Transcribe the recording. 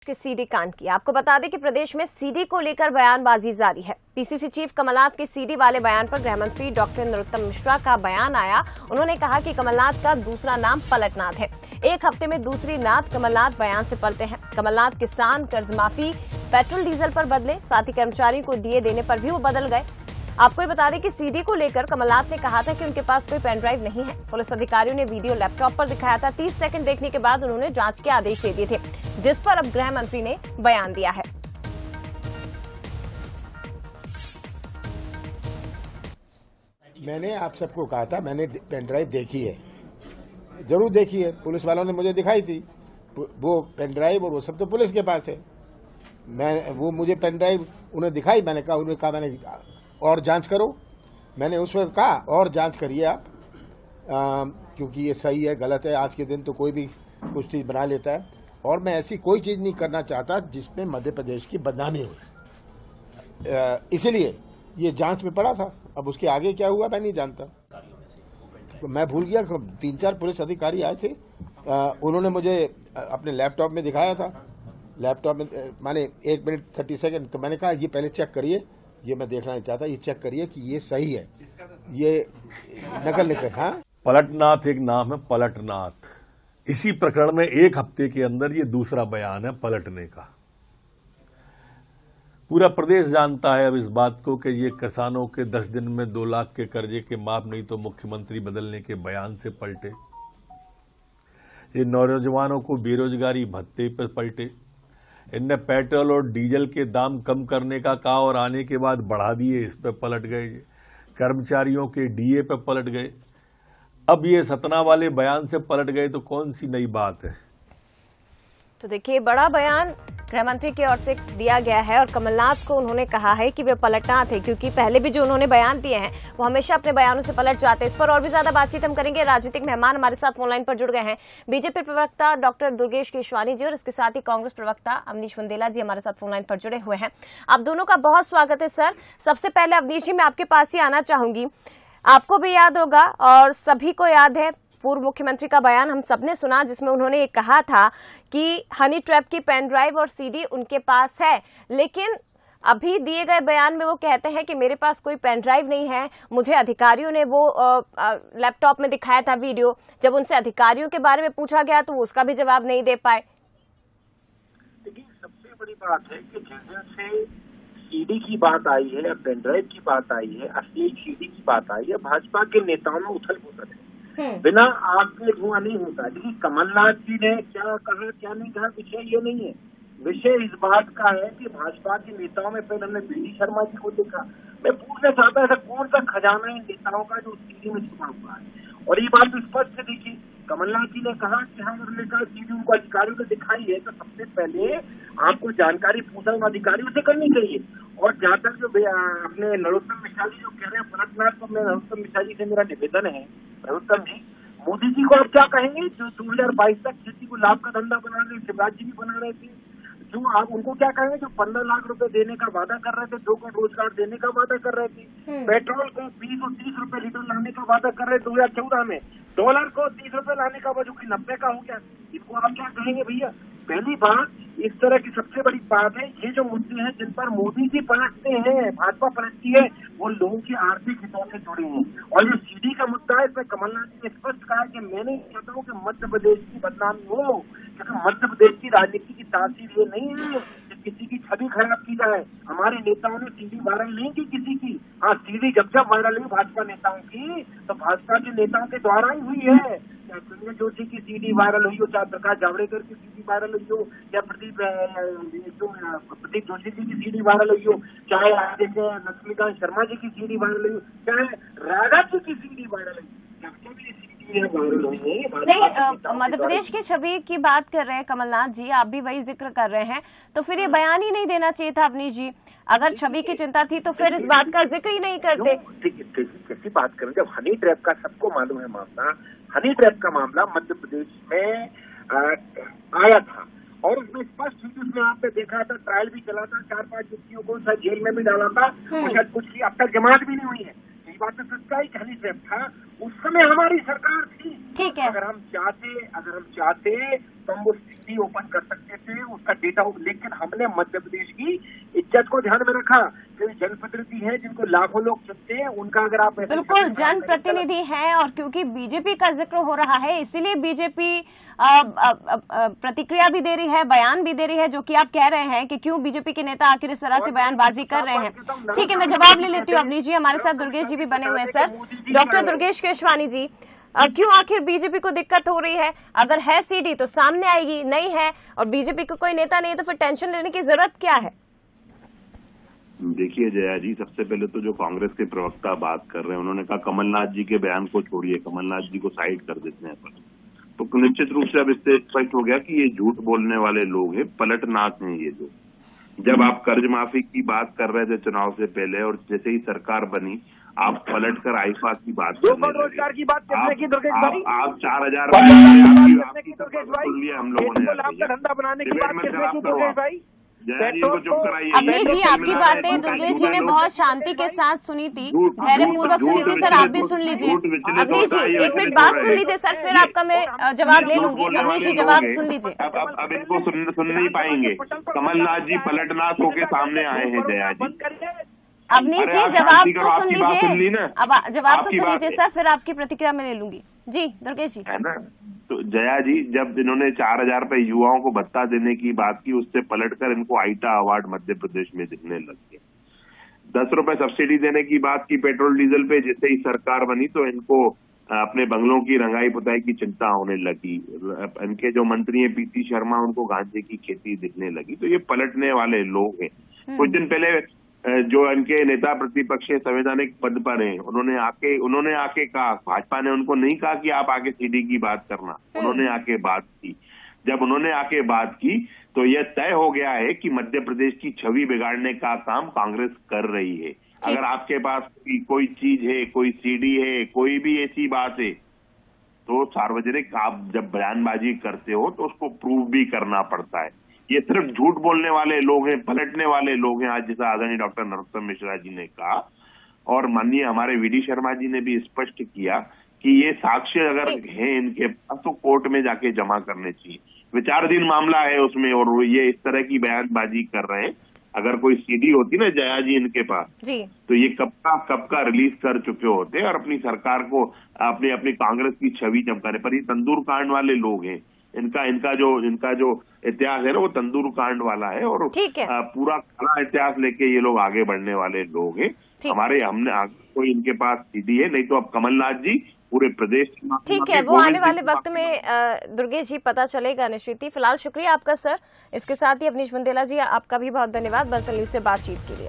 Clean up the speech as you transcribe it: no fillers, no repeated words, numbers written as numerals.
के सीडी कांड की। आपको बता दें कि प्रदेश में सीडी को लेकर बयानबाजी जारी है। पीसीसी चीफ कमलनाथ के सीडी वाले बयान पर गृह मंत्री डॉक्टर नरोत्तम मिश्रा का बयान आया। उन्होंने कहा कि कमलनाथ का दूसरा नाम पलटनाथ है। एक हफ्ते में दूसरी नाथ कमलनाथ बयान से पलटे हैं। कमलनाथ किसान कर्ज माफी, पेट्रोल डीजल पर बदले, साथ ही कर्मचारियों को डीए देने पर भी वो बदल गए। आपको ये बता दें कि सीडी को लेकर कमलनाथ ने कहा था कि उनके पास कोई पेन ड्राइव नहीं है। पुलिस अधिकारियों ने वीडियो लैपटॉप पर दिखाया था। 30 सेकंड देखने के बाद उन्होंने जांच के आदेश दे दिए थे, जिस पर अब गृह मंत्री ने बयान दिया है। मैंने आप सबको कहा था, मैंने पेन ड्राइव देखी है, जरूर देखी है। पुलिस वालों ने मुझे दिखाई थी वो पेन ड्राइव, और वो सब तो पुलिस के पास है। वो मुझे पेन ड्राइव उन्हें दिखाई, मैंने कहा मैंने और जांच करो। मैंने उस वक्त कहा और जांच करिए आप, क्योंकि ये सही है गलत है। आज के दिन तो कोई भी कुछ चीज़ बना लेता है, और मैं ऐसी कोई चीज़ नहीं करना चाहता जिसमें मध्य प्रदेश की बदनामी हो। इसीलिए ये जांच में पड़ा था। अब उसके आगे क्या हुआ मैं नहीं जानता, तो मैं भूल गया। 3-4 पुलिस अधिकारी आए थे, उन्होंने मुझे अपने लैपटॉप में दिखाया था। लैपटॉप में माने 1 मिनट 30 सेकंड, तो मैंने कहा ये पहले चेक करिए, ये मैं देखना नहीं चाहता, ये चेक करिए कि ये सही है, ये नकल निकल। हाँ, पलटनाथ एक नाम है, पलटनाथ। इसी प्रकरण में 1 हफ्ते के अंदर ये दूसरा बयान है पलटने का। पूरा प्रदेश जानता है अब इस बात को कि ये किसानों के 10 दिन में 2 लाख के कर्जे के माफ नहीं तो मुख्यमंत्री बदलने के बयान से पलटे। ये नौजवानों को बेरोजगारी भत्ते पर पलटे। इनने पेट्रोल और डीजल के दाम कम करने का कहा और आने के बाद बढ़ा दिए, इस पे पलट गए। कर्मचारियों के डीए पे पलट गए। अब ये सतना वाले बयान से पलट गए, तो कौन सी नई बात है? तो देखिए, बड़ा बयान गृह मंत्री की ओर से दिया गया है और कमलनाथ को उन्होंने कहा है कि वे पलटनाथ है, क्योंकि पहले भी जो उन्होंने बयान दिए हैं वो हमेशा अपने बयानों से पलट जाते हैं। इस पर और भी ज्यादा बातचीत हम करेंगे। राजनीतिक मेहमान हमारे साथ फोनलाइन पर जुड़ गए हैं। बीजेपी प्रवक्ता डॉक्टर दुर्गेश केशवानी जी और इसके साथ ही कांग्रेस प्रवक्ता अवनीश बुंदेला जी हमारे साथ फोनलाइन पर जुड़े हुए हैं। आप दोनों का बहुत स्वागत है सर। सबसे पहले अवनीश जी, मैं आपके पास ही आना चाहूंगी। आपको भी याद होगा और सभी को याद है, पूर्व मुख्यमंत्री का बयान हम सबने सुना, जिसमें उन्होंने ये कहा था कि हनी ट्रैप की पेन ड्राइव और सीडी उनके पास है। लेकिन अभी दिए गए बयान में वो कहते हैं कि मेरे पास कोई पेन ड्राइव नहीं है। मुझे अधिकारियों ने वो लैपटॉप में दिखाया था वीडियो। जब उनसे अधिकारियों के बारे में पूछा गया तो वो उसका भी जवाब नहीं दे पाए। देखिए, सबसे बड़ी बात है कि जिस दिन से सीडी की बात आई है, पेन ड्राइव की बात आई है, असली सीडी की बात आई है, भाजपा के नेताओं में उथल पुथल है। बिना आग के धुआं नहीं होता। देखिए, कमलनाथ जी ने क्या कहा क्या नहीं कहा, विषय ये नहीं है। विषय इस बात का है कि भाजपा के नेताओं में पहले हमने बीडी शर्मा जी को देखा। मैं पूछना चाहता हूँ, ऐसा कौन सा खजाना इन नेताओं का जो सीडी में छुपा हुआ है? और ये बात स्पष्ट देखिए, कमलनाथ जी ने कहा कि हाँ, उन्होंने कहा सीडी उनको अधिकारियों को दिखाई है, तो सबसे पहले आपको जानकारी पूछा उन अधिकारियों से करनी चाहिए। और जहाँ तक जो अपने नरोत्तम मिश्रा जी जो कह रहे हैं पलटनाथ, तो मैं नरोत्तम मिश्रा जी से मेरा निवेदन है, नरोत्तम जी, मोदी जी को आप क्या कहेंगे जो 2022 तक खेती को लाभ का धंधा बना रहे, शिवराज जी भी बना रहे थे, जो आप उनको क्या कहेंगे जो 15 लाख रुपए देने का वादा कर रहे थे, 2 करोड़ रोजगार देने का वादा कर रहे थे, पेट्रोल को 20 और 30 रुपए लीटर लाने का वादा कर रहे 2014 में, डॉलर को 30 रुपए लाने का जो कि 90 का हो गया, इनको आप क्या कहेंगे भैया? पहली बात, इस तरह की सबसे बड़ी बात है, ये जो मुद्दे हैं जिन पर मोदी जी पलटते हैं, भाजपा पलटती है, वो लोगों की आर्थिक हितों से जुड़े हैं। और जो सीडी का मुद्दा है, इसमें कमलनाथ जी ने स्पष्ट कहा कि मैं नहीं चाहता हूँ कि मध्य प्रदेश की बदनामी हो, क्योंकि मध्य प्रदेश की राजनीति की तासीर ये नहीं है कि किसी की छवि खराब की जाए। हमारे नेताओं ने सीडी वायरल नहीं की किसी की। हाँ, सीडी जब वायरल हुई भाजपा नेताओं की, तो भाजपा के नेताओं के द्वारा ही हुई है। चाहे संजय जोशी की सीडी वायरल हुई हो, चाहे प्रकाश जावड़ेकर की सीडी वायरल हुई हो, या प्रदीप जोशी जी की सीडी वायरल हुई हो, चाहे जैसे लक्ष्मीकांत शर्मा जी की सीडी वायरल हुई हो, चाहे राधा जी की सीडी वायरल हुई। नहीं, मध्य प्रदेश की छवि की बात कर रहे हैं कमलनाथ जी, आप भी वही जिक्र कर रहे हैं, तो फिर ये बयान ही नहीं देना चाहिए था अवनीश जी। अगर छवि की चिंता थी तो फिर इस बात का जिक्र ही नहीं करते। कैसी बात करें, जब हनी ट्रैप का सबको मालूम है मामला, हनी ट्रैप का मामला मध्य प्रदेश में आया था और उसमें स्पष्ट रूप से आपने देखा था, ट्रायल भी चला था, 4-5 व्यक्तियों को शायद जेल में भी डाला था, शायद कुछ की अब तक जमानत भी नहीं हुई है। बात तो सच्चाई हनी ट्रैप था। उस समय हमारी सरकार थी, ठीक है। अगर हम चाहते तो हम वो सीडी ओपन कर सकते थे, उसका डेटा, लेकिन हमने मध्य प्रदेश की इज्जत को ध्यान में रखा। जो जनप्रतिनिधि हैं जिनको लाखों लोग चुनते हैं, उनका अगर आप बिल्कुल जनप्रतिनिधि हैं, और क्योंकि बीजेपी का जिक्र हो रहा है इसीलिए बीजेपी प्रतिक्रिया भी दे रही है, बयान भी दे रही है, जो कि आप कह रहे हैं कि क्यों बीजेपी के नेता आखिर इस तरह से बयानबाजी कर रहे हैं। ठीक है, मैं जवाब ले लेती हूँ। अवनीश जी हमारे साथ दुर्गेश जी भी बने हुए हैं। सर, डॉक्टर दुर्गेश केशवानी जी, क्यों आखिर बीजेपी को दिक्कत हो रही है? अगर है सीडी तो सामने आएगी, नहीं है और बीजेपी को कोई नेता नहीं है तो फिर टेंशन लेने की जरूरत क्या है? देखिए जया जी, सबसे पहले तो जो कांग्रेस के प्रवक्ता बात कर रहे हैं, उन्होंने कहा कमलनाथ जी के बयान को छोड़िए, कमलनाथ जी को साइड कर देते हैं। तो निश्चित रूप से अब इससे स्पष्ट हो गया कि ये झूठ बोलने वाले लोग हैं, पलटनाक हैं ये जो। जब आप कर्ज माफी की बात कर रहे थे चुनाव से पहले, और जैसे ही सरकार बनी आप पलटकर आईफा की बात करने लगे। रोजगार की बात करने की दुर्गेश भाई, आप 4000 सुन लिया हम लोगों ने, धंधा बनाने की बात करने की दुर्गेश भाई। इनको चुप कराइए। अवनीश जी, आपकी बातें दुर्गेश जी ने बहुत शांति के साथ सुनी थी, धैर्य पूर्वक सुनी थी। सर आप भी सुन लीजिए। अवनीश जी 1 मिनट बात सुन लीजिए सर, फिर आपका मैं जवाब ले लूंगी। अवनीश जी जवाब सुन लीजिए। अब इनको सुन नहीं पाएंगे। कमलनाथ जी पलटनाक होके सामने आए हैं जया जी। अवनीश जी जवाब तो सुन लीजिए, अब जवाब तो सुन लीजिए सर, फिर आपकी प्रतिक्रिया मैं ले लूंगी। जी दुर्गेश जी। है ना, तो जया जी जब इन्होंने 4000 रुपए युवाओं को भत्ता देने की बात की, उससे पलटकर इनको आईटा अवार्ड मध्य प्रदेश में दिखने लग गए। 10 रुपए सब्सिडी देने की बात की पेट्रोल डीजल पे, जिससे ही सरकार बनी तो इनको अपने बंगलों की रंगाई पुताई की चिंता होने लगी। इनके जो मंत्री हैं पीसी शर्मा, उनको गांजे की खेती दिखने लगी। तो ये पलटने वाले लोग हैं। कुछ दिन पहले जो इनके नेता प्रतिपक्ष संवैधानिक पद पर हैं, उन्होंने आके कहा, भाजपा ने उनको नहीं कहा कि आप आके सीडी की बात करना, उन्होंने आके बात की। जब उन्होंने आके बात की तो यह तय हो गया है कि मध्य प्रदेश की छवि बिगाड़ने का काम कांग्रेस कर रही है। अगर आपके पास कोई चीज है, कोई सीडी है, कोई भी ऐसी बात है, तो सार्वजनिक आप जब बयानबाजी करते हो तो उसको प्रूव भी करना पड़ता है। ये सिर्फ झूठ बोलने वाले लोग हैं, पलटने वाले लोग हैं। आज जैसा आदरणीय डॉक्टर नरोत्तम मिश्रा जी ने कहा, और माननीय हमारे वीडी शर्मा जी ने भी स्पष्ट किया कि ये साक्ष्य अगर हैं इनके पास तो कोर्ट में जाके जमा करने चाहिए। विचाराधीन मामला है उसमें, और ये इस तरह की बयानबाजी कर रहे हैं। अगर कोई सीडी होती ना जया जी इनके पास जी, तो ये कब का रिलीज कर चुके होते और अपनी सरकार को अपनी कांग्रेस की छवि चमकाने पर। ये तंदूर कांड वाले लोग हैं। इनका जो इतिहास है ना, वो तंदूर कांड वाला है, और पूरा खरा इतिहास लेके ये लोग आगे बढ़ने वाले लोग हैं। हमने कोई इनके पास सीधी है, नहीं तो अब कमलनाथ जी पूरे प्रदेश। ठीक है, वो आने वाले वक्त में दुर्गेश जी पता चलेगा निश्चित ही। फिलहाल शुक्रिया आपका सर। इसके साथ ही अवनीश बुंदेला जी आपका भी बहुत धन्यवाद बंसल न्यूज से बातचीत के लिए।